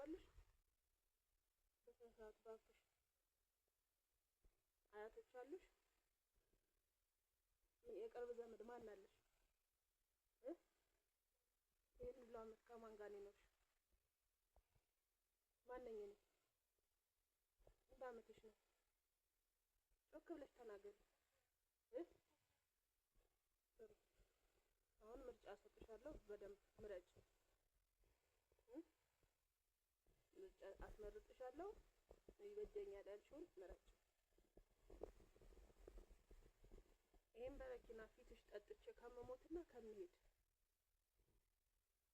አለሽ? በሰዓት ባክሽ አያቶች አሉሽ? የቅርብ ዘመድ ማን አለሽ? ይሄን ሁሉ ዓመት ከማን ጋር ነው የኖርሽ? ማን ነኝ እኔ? ስንት ዓመትሽ ነው? ጮክ ብለሽ ተናገሪ። አሁን ምርጫ ሰጥሻለሁ፣ በደንብ ምረጭ። ምርጫ አስመርጥሻለሁ፣ ይበጀኛል ያልሽውን ምረጭ። ይሄን በረኪና ፊትሽ ጠጥቼ ከመሞትና ከመሄድ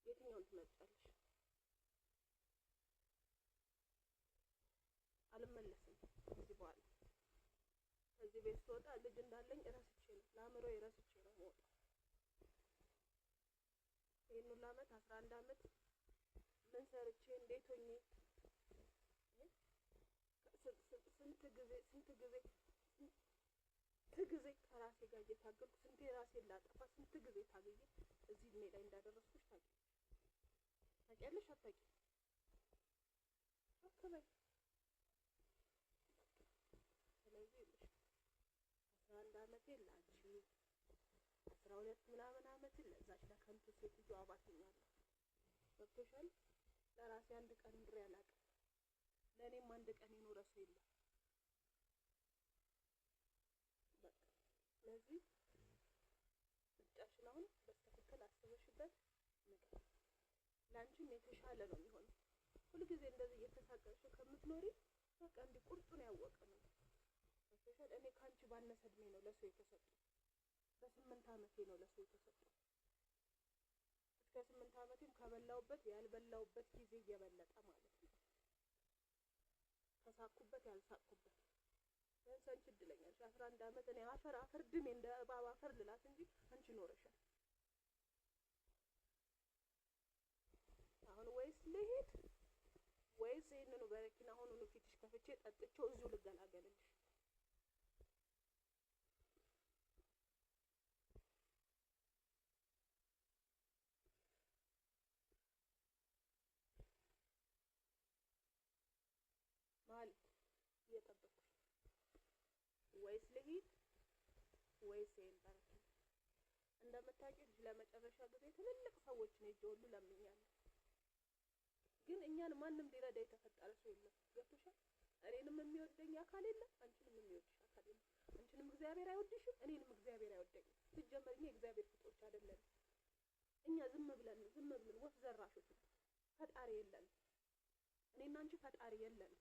የትኛውን ትመርጫለሽ? አልመለስም ከዚህ በኋላ። ከዚህ ቤት ስወጣ ልጅ እንዳለኝ እረስቼ ነው፣ ለአእምሮዬ እረስቼ ነው የምወጣው። ይሄን ሁሉ ዓመት 11 ዓመት ምን ሰርቼ እንዴት ሆኜ ስንት ጊዜ ከራሴ ጋር እየታገልኩ ስንቴ ራሴን ላጠፋ ስንት ጊዜ ታግዬ እዚህ እድሜ ላይ እንዳደረስኩሽ ታውቂያለሽ? አታውቂም? አከበይ። ስለዚህ 11 ዓመቴ ላንቺ 12 ምናምን ዓመቴ ለዛች ለከንቱ ሴትዮ አባትኛለሁ። ገብቶሻል? ለራሴ አንድ ቀን እንድሬ አላውቅም። ለእኔም አንድ ቀን የኖረ ሰው የለም። በቃ ስለዚህ ምርጫሽን አሁን በትክክል አስበሽበት ንገሪ። ለአንቺም የተሻለ ነው የሚሆነው። ሁልጊዜ እንደዚህ እየተሳቀቅሽ ከምትኖሪ በቃ እንዲህ ቁርጡን ያወቀ ነው። ገብቶሻል? እኔ ከአንቺ ባነሰ እድሜ ነው ለሰው የተሰጠው። በ8 ዓመቴ ነው ለሰው የተሰጠው። እስከ 8 ዓመቴም ከበላውበት ያልበላውበት ጊዜ እየበለጠ ማለት ነው። ከሳኩበት ያልሳኩበት አንቺ እድለኛ ነሽ። 11 ዓመት እኔ አፈር ድሜ እንደ እባብ አፈር ልላት እንጂ አንቺ ኖረሻል። አሁን ወይስ ልሂድ ወይስ ይሄንን በረኪና አሁኑኑ ፊትሽ ከፍቼ ጠጥቼው እዚሁ ልገላገልልሽ? ማለት እየጠበኩሽ ወይስ ልሂድ ወይስ ይሄን በረኪና? እንደምታውቂው ለመጨረሻ ጊዜ ትልልቅ ሰዎች ነው እየወሉ ለምኛለሁ። ግን እኛን ማንም ሊረዳ የተፈጠረ ሰው የለም። ገብቶሻል? እኔንም የሚወደኝ አካል የለም፣ አንቺንም የሚወድሽ አካል የለም። አንቺንም እግዚአብሔር አይወድሽም፣ እኔንም እግዚአብሔር አይወደኝም። ሲጀመር እኛ እግዚአብሔር ፍጡሮች አይደለም። እኛ ዝም ብለን ወፍ ዘራሾች ነን። ፈጣሪ የለን። እኔና አንቺ ፈጣሪ የለን።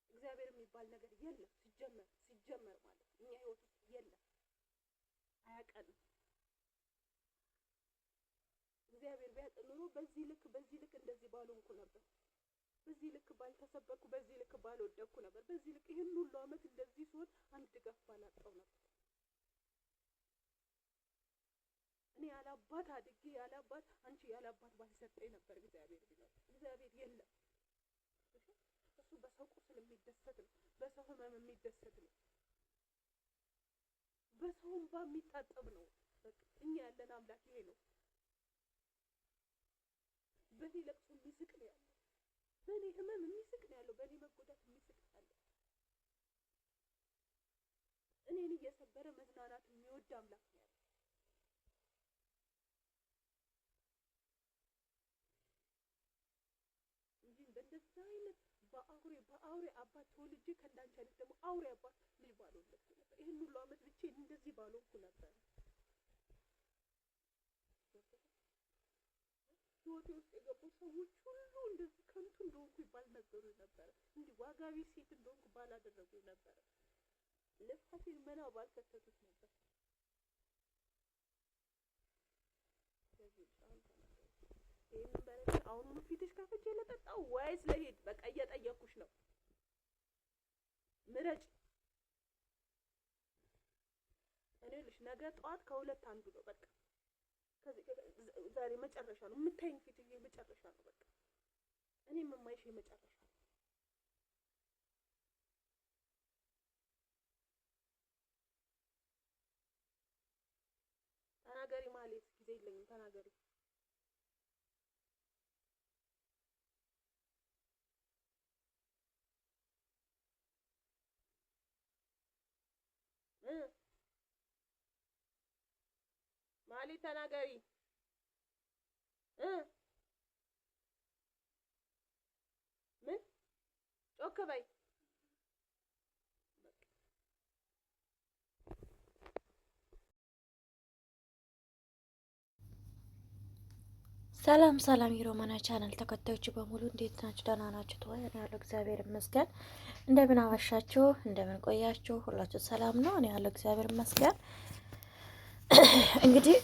እግዚአብሔር የሚባል ነገር የለም። ሲጀመር ማለት እኛ ህይወት ውስጥ የለም፣ አያውቀንም። እግዚአብሔር ቢያውቅ ኑሮ በዚህ ልክ እንደዚህ ባልሆንኩ ነበር። በዚህ ልክ ባልተሰበርኩ፣ በዚህ ልክ ባልወደቅኩ ነበር። በዚህ ልክ ይሄን ሁሉ ዓመት እንደዚህ ሲሆን አንድ ድጋፍ ባላጣው ነበር። እኔ ያላባት አድጌ ያላባት አንቺ ያላባት ባልሰጠኝ ነበር እግዚአብሔር ቢኖር። እግዚአብሔር የለም። እሱ በሰው ቁስል የሚደሰት ነው፣ በሰው ህመም የሚደሰት ነው፣ በሰው እንባ የሚታጠብ ነው። በቃ እኛ ያለን አምላክ ይሄ ነው። በኔ ለቅሶ የሚስቅ ነው ያለው፣ በኔ ህመም የሚስቅ ነው ያለው፣ በኔ መጎዳት የሚስቅ ነው ያለው። እኔን እየሰበረ መዝናናት የሚወድ አምላክ ነው ያለው። እንጂ እንደዛ አይነት በአውሬ አባት ተወልጄ ከእንዳንቺ አይነት ደግሞ አውሬ አባት ልጅ ባልወለድኩ ነበር። ይሄን ሁሉ ዓመት ብቻዬን እንደዚህ ባልሆንኩ ነበር። ህይወቴ ውስጥ የገቡ ሰዎች ሁሉ እንደዚህ ከንቱ እንደሆንኩ ባልነገሩ ነበር። እንዲህ ዋጋቢ ሴት እንደሆንኩ ባላደረጉ ነበር። ልፋቴን መና ባልከተቱት ነበር። ይሄን በረኪና አሁኑኑ ፊትሽ ከፍቼ ለጠጣው ወይስ ለሄድ? በቃ እየጠየኩሽ ነው፣ ምረጭ። እኔ ልሽ ነገ ጠዋት ከሁለት አንዱ ነው። በቃ ዛሬ መጨረሻ ነው የምታይኝ ፊት፣ ይሄ መጨረሻ ነው። በቃ እኔም የማይሽ መጨረሻ ነው። ተናገሪ ማለት ጊዜ የለኝም። ተናገሪ። ማሊ ተናገሪ ምን ጮክ በይ። ሰላም ሰላም የሮማና ቻናል ተከታዮች በሙሉ እንዴት ናችሁ? ደህና ናችሁ? እኔ ያለው እግዚአብሔር ይመስገን። እንደምን አመሻችሁ? እንደምን ቆያችሁ? ሁላችሁ ሰላም ነው? እኔ ያለው እግዚአብሔር ይመስገን። እንግዲህ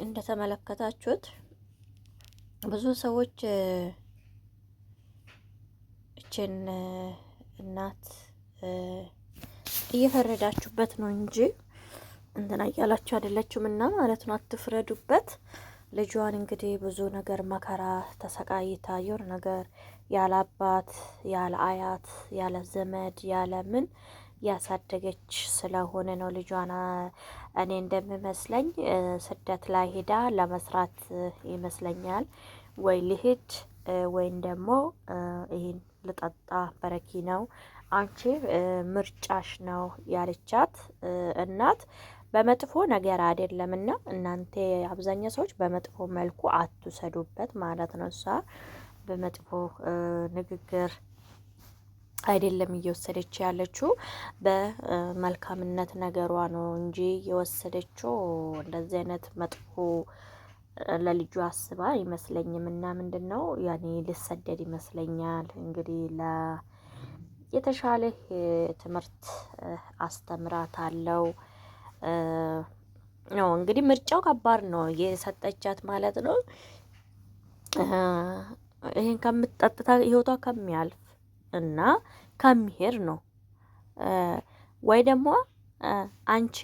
እንደተመለከታችሁት ብዙ ሰዎች እችን እናት እየፈረዳችሁበት ነው እንጂ እንትና እያላችሁ አይደለችም እና ማለት ነው። አትፍረዱበት። ልጇን እንግዲህ ብዙ ነገር መከራ ተሰቃይታ የሆነ ነገር ያለ አባት ያለ አያት ያለ ዘመድ ያለ ምን ያሳደገች ስለሆነ ነው። ልጇን እኔ እንደሚመስለኝ ስደት ላይ ሄዳ ለመስራት ይመስለኛል። ወይ ልሂድ ወይም ደግሞ ይህን ልጠጣ በረኪ ነው አንቺ ምርጫሽ ነው ያለቻት እናት በመጥፎ ነገር አይደለም። እና እናንተ አብዛኛው ሰዎች በመጥፎ መልኩ አትውሰዱበት ማለት ነው። እሷ በመጥፎ ንግግር አይደለም እየወሰደች ያለችው በመልካምነት ነገሯ ነው እንጂ የወሰደችው እንደዚህ አይነት መጥፎ ለልጁ አስባ አይመስለኝም። እና ምንድን ነው ያኔ ልሰደድ ይመስለኛል እንግዲህ የተሻለ ትምህርት አስተምራት አለው ነው እንግዲህ ምርጫው ከባድ ነው የሰጠቻት ማለት ነው። ይሄን ከምትጠጥታ ህይወቷ ከሚያልፍ እና ከሚሄድ ነው። ወይ ደግሞ አንቺ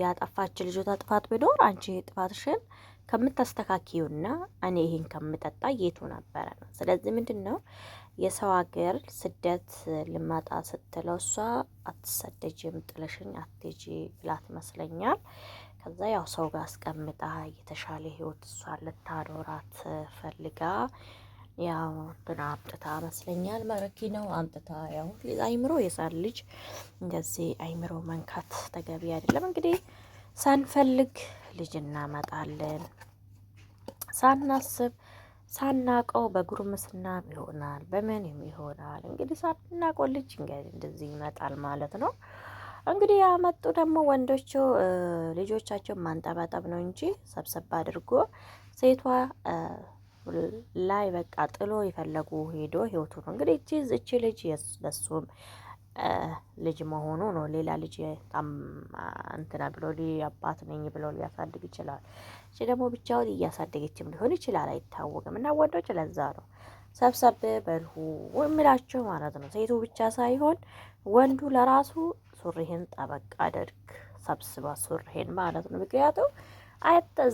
ያጠፋች ልጅቷ ጥፋት ቢኖር አንቺ ጥፋትሽን ከምታስተካክዩና እኔ ይሄን ከምጠጣ የቱ ነበረ ነው። ስለዚህ ምንድን ነው የሰው ሀገር ስደት ልመጣ ስትለው እሷ አትሰደጅም ጥለሽኝ አትሄጂ ብላት ይመስለኛል። ከዛ ያው ሰው ጋር አስቀምጣ የተሻለ ህይወት እሷ ልታኖራት ፈልጋ ያው እንትና አምጥታ ይመስለኛል። መረኪ ነው አምጥታ ያው አይምሮ የሳል ልጅ እንደዚህ አይምሮ መንካት ተገቢ አይደለም። እንግዲህ ሳንፈልግ ልጅ እናመጣለን፣ ሳናስብ ሳናቀው በጉርምስና ይሆናል፣ በምንም ይሆናል። እንግዲህ ሳናቀው ልጅ እንግዲህ እንደዚህ ይመጣል ማለት ነው። እንግዲህ ያመጡ ደግሞ ወንዶቹ ልጆቻቸውን ማንጠባጠብ ነው እንጂ ሰብሰብ አድርጎ ሴቷ ላይ በቃ ጥሎ የፈለጉ ሄዶ ህይወቱ ነው እንግዲህ እቺ ልጅ ለሱም ልጅ መሆኑ ነው። ሌላ ልጅ እንትና ብሎ አባት ነኝ ብሎ ሊያሳድግ ይችላል። እቺ ደግሞ ብቻውን እያሳደገችም ሊሆን ይችላል፣ አይታወቅም። እና ወንዶች ለዛ ነው ሰብሰብ በልሁ የሚላቸው ማለት ነው። ሴቱ ብቻ ሳይሆን ወንዱ ለራሱ ሱሪህን ጠበቅ አድርግ ሰብስባ ሱሪህን ማለት ነው። ምክንያቱም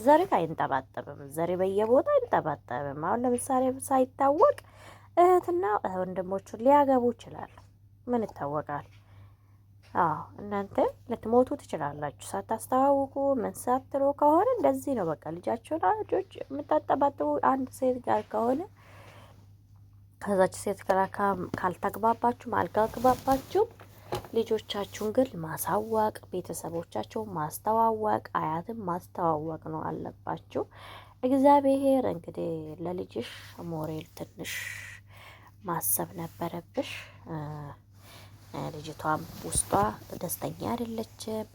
ዘርህ አይንጠባጠብም፣ ዘር በየቦታ አይንጠባጠብም። አሁን ለምሳሌ ሳይታወቅ እህትና ወንድሞቹን ሊያገቡ ይችላል። ምን ይታወቃል? አዎ እናንተ ልትሞቱ ትችላላችሁ ሳታስተዋውቁ ምን ሳትሉ ከሆነ እንደዚህ ነው በቃ። ልጃችሁን ልጆች የምታጠባጥቡ አንድ ሴት ጋር ከሆነ ከዛች ሴት ጋር ካልተግባባችሁ አልተግባባችሁ ልጆቻችሁን ግን ማሳወቅ፣ ቤተሰቦቻችሁን ማስተዋወቅ፣ አያትን ማስተዋወቅ ነው አለባችሁ። እግዚአብሔር እንግዲህ ለልጅሽ ሞሬል ትንሽ ማሰብ ነበረብሽ። ልጅቷም ውስጧ ደስተኛ አይደለችም።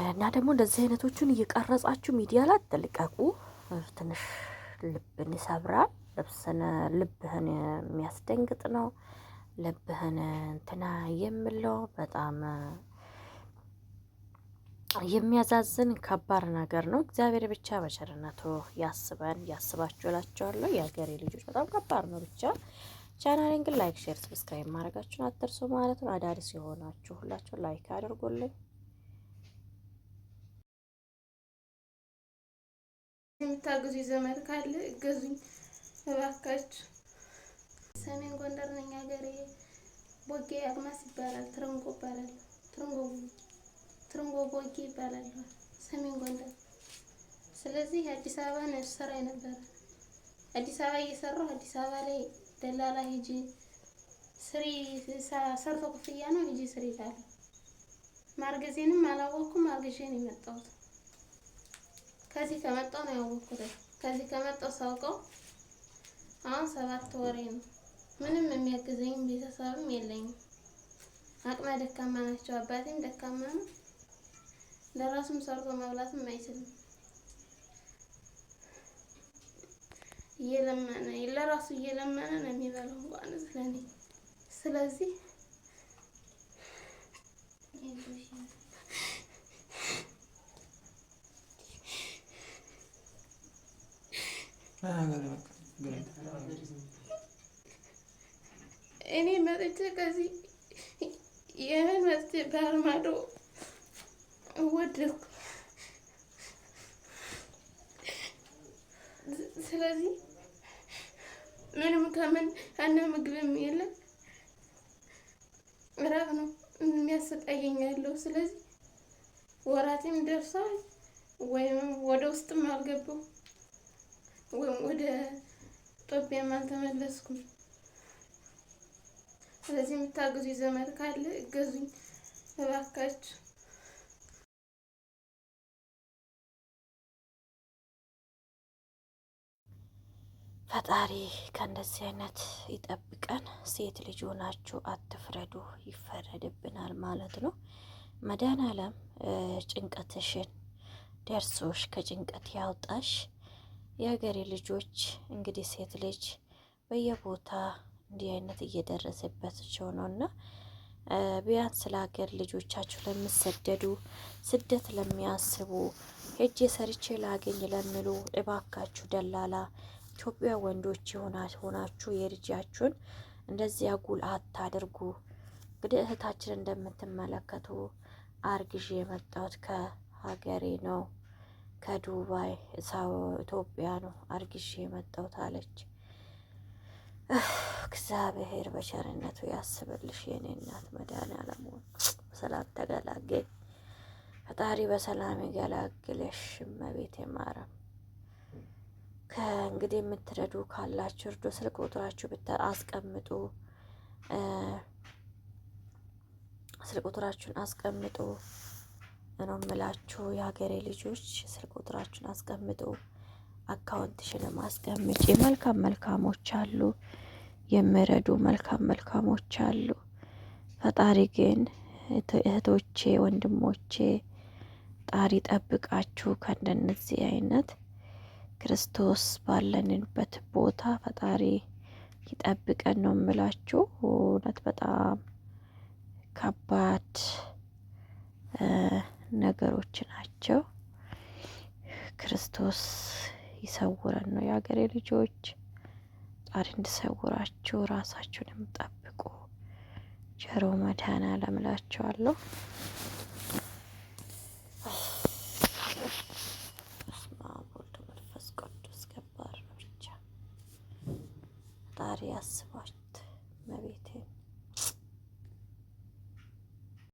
እና ደግሞ እንደዚህ አይነቶቹን እየቀረጻችሁ ሚዲያ ላይ አትልቀቁ። ትንሽ ልብን ይሰብራል። ልብህን የሚያስደንግጥ ነው። ልብህን እንትና የምለው በጣም የሚያዛዝን ከባድ ነገር ነው። እግዚአብሔር ብቻ በቸርነቱ ያስበን ያስባችሁ እላችኋለሁ። የሀገሬ ልጆች በጣም ከባድ ነው። ብቻ ቻናሌን ግን ላይክ፣ ሼር፣ ሰብስክራይብ ማድረጋችሁን አትርሱ ማለት ነው። አዳዲስ የሆናችሁ ሁላችሁ ላይክ አድርጉልኝ። የምታግዙ ዘመድ ካለ እገዙኝ እባካችሁ። ሰሜን ጎንደር ነኝ። ሀገሬ ቦጌ አግማስ ይባላል። ትርንጎ ይባላል። ትርንጎ ቦጌ ይባላል ሰሜን ጎንደር። ስለዚህ አዲስ አበባ ነው ስራ ነበር። አዲስ አበባ እየሰራሁ አዲስ አበባ ላይ ደላላ ሂጂ ስሪ ሰርቶ ክፍያ ነው ሂጂ ስሪ ካለ ማርገዜንም አላወኩም። አርግዤ ነው የመጣሁት። ከዚህ ከመጣሁ ነው ያወኩት። ከዚህ ከመጣሁ ሳውቀው አሁን 7 ወሬ ነው። ምንም የሚያግዘኝም ቤተሰብም የለኝም። አቅመ ደካማ ናቸው። አባቴም ደካማ ነው። ለራሱም ሰርቶ መብላትም አይችልም። እየለመነ ለራሱ እየለመነ ነው የሚበላው እንኳን ስለኔ። ስለዚህ እኔ መጥቼ ከዚህ የምን መጥቼ ባህር ማዶ ወደድኩ። ስለዚህ ምንም ከምን አነ ምግብም የለም፣ ራብ ነው የሚያሰቃየኝ ያለው። ስለዚህ ወራቴም ደርሷል። ወይም ወደ ውስጥም አልገባው ወይም ወደ ኢትዮጵያም አልተመለስኩም። ስለዚህ የምታግዙኝ ዘመድ ካለ እገዙኝ እባካችሁ። ፈጣሪ ከእንደዚህ አይነት ይጠብቀን። ሴት ልጅ ሆናችሁ አትፍረዱ፣ ይፈረድብናል ማለት ነው። መድኃኔዓለም ጭንቀትሽን ደርሶሽ ከጭንቀት ያውጣሽ። የሀገሬ ልጆች እንግዲህ ሴት ልጅ በየቦታ እንዲህ አይነት እየደረሰባቸው ነው እና ቢያንስ ለሀገር ልጆቻችሁ ለሚሰደዱ፣ ስደት ለሚያስቡ፣ ሄጄ ሰርቼ ላገኝ ለሚሉ እባካችሁ ደላላ ኢትዮጵያ ወንዶች ሆናችሁ የልጃችሁን እንደዚህ አጉል አታድርጉ። እንግዲህ እህታችን እንደምትመለከቱ አርግዤ የመጣሁት ከሀገሬ ነው፣ ከዱባይ ኢትዮጵያ ነው አርግዤ የመጣሁት አለች። እግዚአብሔር በቸርነቱ ያስብልሽ የኔ እናት። መድኃኔዓለም በሰላም ተገላገል። ፈጣሪ በሰላም ይገላግልሽ። እመቤቴ ማርያም ከእንግዲህ የምትረዱ ካላችሁ እርዶ። ስልክ ቁጥራችሁ አስቀምጡ፣ ስልክ ቁጥራችሁን አስቀምጡ ነው የምላችሁ። የሀገሬ ልጆች ስልክ ቁጥራችሁን አስቀምጡ፣ አካውንትሽንም አስቀምጪ። መልካም መልካሞች አሉ፣ የሚረዱ መልካም መልካሞች አሉ። ፈጣሪ ግን እህቶቼ ወንድሞቼ ጣሪ ጠብቃችሁ ከእንደነዚህ አይነት ክርስቶስ ባለንበት ቦታ ፈጣሪ ይጠብቀን ነው የምላችሁ። እውነት በጣም ከባድ ነገሮች ናቸው። ክርስቶስ ይሰውረን ነው የሀገሬ ልጆች። ፈጣሪ እንዲሰውራችሁ ራሳችሁንም ጠብቁ። ቸሮ መድኃኔዓለም እላችኋለሁ። ፈጣሪ ያስባችሁ።